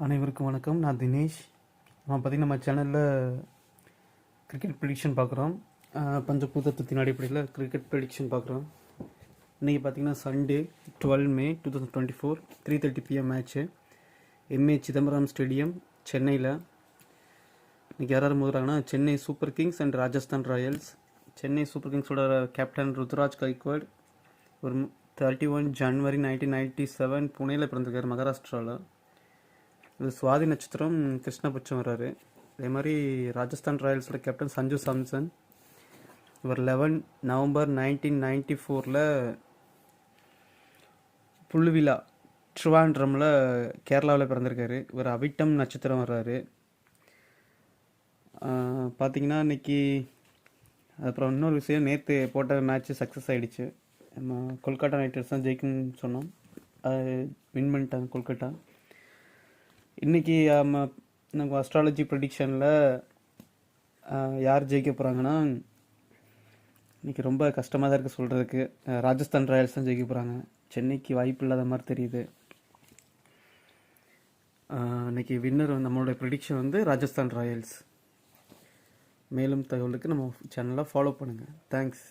அனைவருக்கும் வணக்கம். நான் தினேஷ். நம்ம சேனலில் கிரிக்கெட் ப்ரெடிக்ஷன் பார்க்குறோம். பஞ்சபூதத்தின் அடிப்படையில் கிரிக்கெட் ப்ரெடிக்ஷன் பார்க்குறோம். இன்றைக்கி பார்த்திங்கன்னா Sunday 12 May 2024 3:30 PM match M A Chidambaram stadium சென்னையில். இன்றைக்கி யார் மோதுறாங்கன்னா Chennai Super Kings and Rajasthan Royals. Chennai Super கிங்ஸோட கேப்டன் ருத்ராஜ் கைக்வாட் ஒரு 31 January 1997 புனேயில் பிறந்திருக்காரு, மகாராஷ்டிராவில். இது சுவாதி நட்சத்திரம், கிருஷ்ணபட்சம் வர்றாரு. அதே மாதிரி ராஜஸ்தான் ராயல்ஸோட கேப்டன் சஞ்சு சாம்சன். இவர் 11 November 1994 புல்லுவிழா ட்ரிவாண்ட்ரமில் கேரளாவில் பிறந்திருக்காரு. இவர் அவிட்டம் நட்சத்திரம் வர்றாரு. பார்த்தீங்கன்னா இன்னைக்கு அப்புறம் இன்னொரு விஷயம், நேற்று போட்ட மேட்ச்சு சக்ஸஸ் ஆகிடுச்சு. நம்ம கொல்கட்டா நைட் ரைடர்ஸ் தான் ஜெயிக்கும்னு சொன்னோம், அது வின் பண்ணிட்டாங்க கொல்கட்டா. இன்றைக்கி நம்ம அஸ்ட்ராலஜி ப்ரெடிக்ஷனில் யார் ஜெயிக்க போகிறாங்கன்னா, இன்றைக்கி ரொம்ப கஷ்டமாக தான் இருக்குது சொல்கிறதுக்கு. ராஜஸ்தான் ராயல்ஸ் தான் ஜெயிக்க போகிறாங்க. சென்னைக்கு வாய்ப்பு இல்லாத மாதிரி தெரியுது. இன்றைக்கி வின்னர் நம்மளுடைய ப்ரெடிக்ஷன் வந்து ராஜஸ்தான் ராயல்ஸ். மேலும் தகவலுக்கு நம்ம சேனலை ஃபாலோ பண்ணுங்கள். தேங்க்ஸ்.